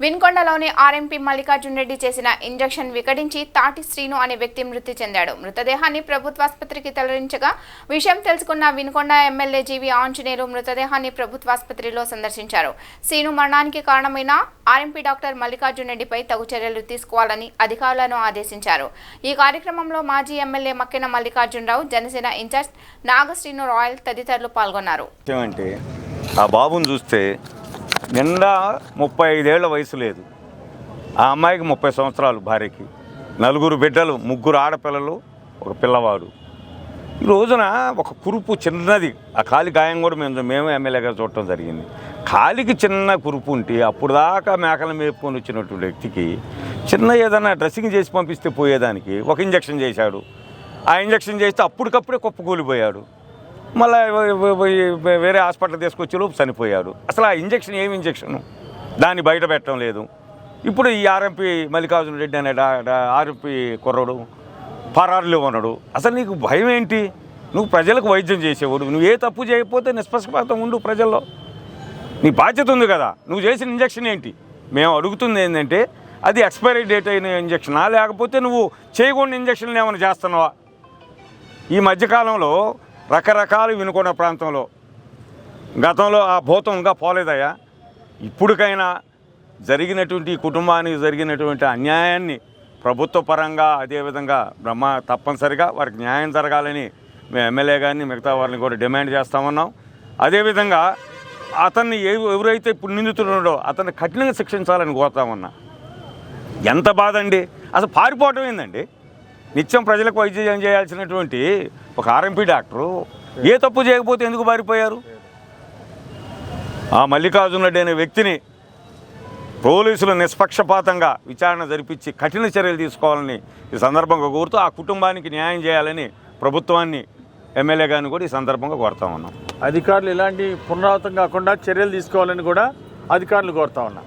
వినుకొండలోని RMP Mallikarjuna Reddy చేసిన injection వికటించి తాటి శ్రీను అనే వ్యక్తి మృతి చెందాడు. మృతదేహాన్ని ప్రభుత్వాసుపత్రికి తరలించగా విషయం తెలుసుకున్న వినుకొండ ఎమ్మెల్యే జీవి ఆంజనేయులు మృతదేహాన్ని ప్రభుత్వాసుపత్రిలో సందర్శించారు. శ్రీను మరణానికి కారణమైన ఆర్ఎంపీ డాక్టర్ మల్లికార్జున రెడ్డిపై తగు చర్యలు తీసుకోవాలని అధికారులను ఆదేశించారు. ఈ కార్యక్రమంలో మాజీ ఎమ్మెల్యే మక్కెన మల్లికార్జునరావు, జనసేన ఇన్ఛార్జ్ నాగశ్రీను రాయల్ తదితరులు పాల్గొన్నారు. ఆ బాబుని చూస్తే నిండా 35 ఏళ్ల వయసు లేదు. ఆ అమ్మాయికి 30 సంవత్సరాలు, భార్యకి 4 బిడ్డలు, 3 ఆడపిల్లలు, ఒక పిల్లవాడు. ఈ రోజున ఒక కురుపు చిన్నది, ఆ కాలి గాయం కూడా మేము ఎమ్మెల్యేగా చూడటం జరిగింది. కాలికి చిన్న కురుపు ఉంటే అప్పుడు దాకా మేకలు మేపుకొని వచ్చినటువంటి వ్యక్తికి చిన్న ఏదైనా డ్రెస్సింగ్ చేసి పంపిస్తే పోయేదానికి ఒక ఇంజక్షన్ చేశాడు. ఆ ఇంజక్షన్ చేస్తే అప్పటికప్పుడే కుప్పకూలిపోయాడు. మళ్ళీ వేరే హాస్పిటల్ తీసుకొచ్చేలోపు చనిపోయాడు. అసలు ఆ ఇంజక్షన్ ఏమి ఇంజక్షను, దాన్ని బయట పెట్టడం లేదు. ఇప్పుడు ఈ ఆర్ఎంపీ మల్లికార్జున రెడ్డి అనే ఆర్ఎంపీ కుర్రడు పరారులో ఉన్నాడు. అసలు నీకు భయం ఏంటి? నువ్వు ప్రజలకు వైద్యం చేసేవాడు, నువ్వు ఏ తప్పు చేయకపోతే నిష్పక్షపాతం ఉండు ప్రజల్లో. నీ బాధ్యత ఉంది కదా. నువ్వు చేసిన ఇంజక్షన్ ఏంటి? మేము అడుగుతుంది ఏంటంటే అది ఎక్స్పైరీ డేట్ అయిన ఇంజక్షనా, లేకపోతే నువ్వు చేయకూడని ఇంజక్షన్లు ఏమైనా చేస్తున్నావా? ఈ మధ్యకాలంలో రకరకాలు వినుకొండ ప్రాంతంలో గతంలో ఆ భూతం ఇంకా పోలేదయ్యా. ఇప్పటికైనా జరిగినటువంటి కుటుంబానికి జరిగినటువంటి అన్యాయాన్ని ప్రభుత్వ పరంగా అదేవిధంగా తప్పనిసరిగా వారికి న్యాయం జరగాలని మేము ఎమ్మెల్యే గారిని మిగతా వారిని కూడా డిమాండ్ చేస్తామన్నాం. అదేవిధంగా అతన్ని ఎవరైతే ఇప్పుడు నిందితున్నాడో అతన్ని కఠినంగా శిక్షించాలని కోరుతామన్నా. ఎంత బాధ అండి! అసలు పారిపోవటం ఏందండి? నిత్యం ప్రజలకు వైద్యం చేయాల్సినటువంటి ఒక ఆర్ఎంపీ డాక్టరు ఏ తప్పు చేయకపోతే ఎందుకు పారిపోయారు? ఆ మల్లికార్జున రెడ్డి అనే వ్యక్తిని పోలీసులు నిష్పక్షపాతంగా విచారణ జరిపించి కఠిన చర్యలు తీసుకోవాలని ఈ సందర్భంగా కోరుతూ ఆ కుటుంబానికి న్యాయం చేయాలని ప్రభుత్వాన్ని, ఎమ్మెల్యే గారిని కూడా ఈ సందర్భంగా కోరుతా ఉన్నాం. అధికారులు ఇలాంటి పునరావృతం కాకుండా చర్యలు తీసుకోవాలని కూడా అధికారులు కోరుతా ఉన్నాం.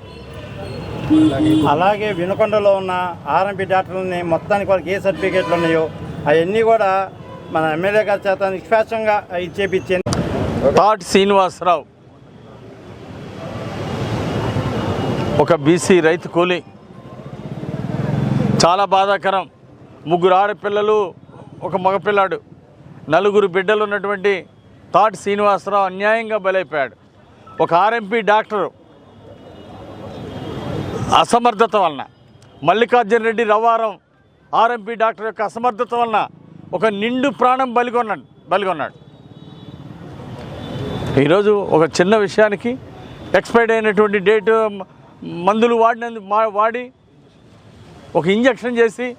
అలాగే వినుకొండలో ఉన్న ఆర్ఎంపీ డాక్టర్లని మొత్తానికి వాళ్ళకి ఏ సర్టిఫికేట్లు ఉన్నాయో అవన్నీ కూడా మన ఎమ్మెల్యే గారి చేత నిష్పక్షంగా ఇచ్చేపించింది. తాటి శ్రీనివాసరావు ఒక బీసీ రైతు కూలీ. చాలా బాధాకరం. 3 ఆడపిల్లలు, ఒక మగపిల్లాడు, 4 బిడ్డలు ఉన్నటువంటి తాటి శ్రీనివాసరావు అన్యాయంగా బలైపోయాడు. ఒక ఆర్ఎంపీ డాక్టరు అసమర్థత వలన, మల్లికార్జున రెడ్డి రవారం ఆర్ఎంపీ డాక్టర్ యొక్క అసమర్థత వలన ఒక నిండు ప్రాణం బలిగొన్నాడు. ఈరోజు ఒక చిన్న విషయానికి ఎక్స్పైర్డ్ అయినటువంటి డేటు మందులు వాడి ఒక ఇంజక్షన్ చేసి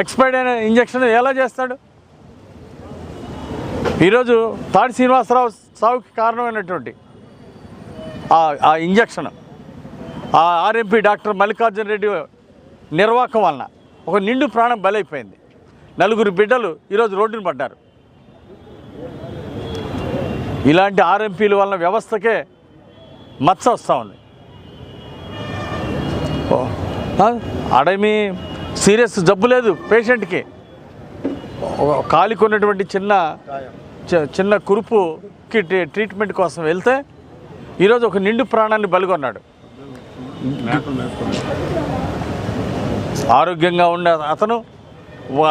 ఎక్స్పైర్డ్ అయిన ఇంజక్షన్ ఎలా చేస్తాడు? ఈరోజు తాడి శ్రీనివాసరావు సావుకి కారణమైనటువంటి ఆ ఇంజక్షన్ ఆ ఆర్ఎంపీ డాక్టర్ మల్లికార్జున రెడ్డి నిర్వాహకం వలన ఒక నిండు ప్రాణం బలైపోయింది. 4 బిడ్డలు ఈరోజు రోడ్డున పడ్డారు. ఇలాంటి ఆర్ఎంపీల వలన వ్యవస్థకే మచ్చ వస్తూ ఉంది. అడమి సీరియస్ జబ్బు లేదు పేషెంట్కి, కాలికి ఉన్నటువంటి చిన్న కురుపుకి ట్రీట్మెంట్ కోసం వెళ్తే ఈరోజు ఒక నిండు ప్రాణాన్ని బలిగొన్నాడు. ఆరోగ్యంగా ఉండే అతను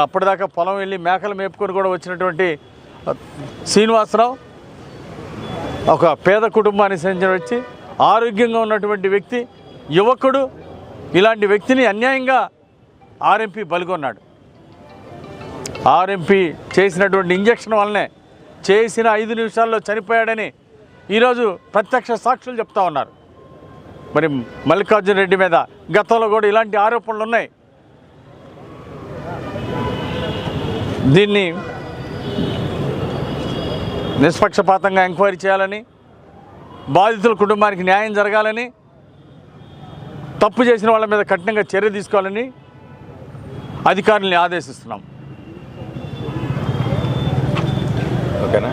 అప్పటిదాకా పొలం వెళ్ళి మేకలు మేపుకొని కూడా వచ్చినటువంటి శ్రీనివాసరావు ఒక పేద కుటుంబానికి చెందిన వచ్చి ఆరోగ్యంగా ఉన్నటువంటి వ్యక్తి, యువకుడు. ఇలాంటి వ్యక్తిని అన్యాయంగా ఆర్ఎంపీ బలిగొన్నాడు. ఆర్ఎంపీ చేసినటువంటి ఇంజక్షన్ వల్లనే చేసిన 5 నిమిషాల్లో చనిపోయాడని ఈరోజు ప్రత్యక్ష సాక్షులు చెప్తా ఉన్నారు. మరి మల్లికార్జున రెడ్డి మీద గతంలో కూడా ఇలాంటి ఆరోపణలు ఉన్నాయి. దీన్ని నిష్పక్షపాతంగా ఎంక్వైరీ చేయాలని, బాధితుల కుటుంబానికి న్యాయం జరగాలని, తప్పు చేసిన వాళ్ళ మీద కఠినంగా చర్య తీసుకోవాలని అధికారుల్ని ఆదేశిస్తున్నాం. ఓకేనా?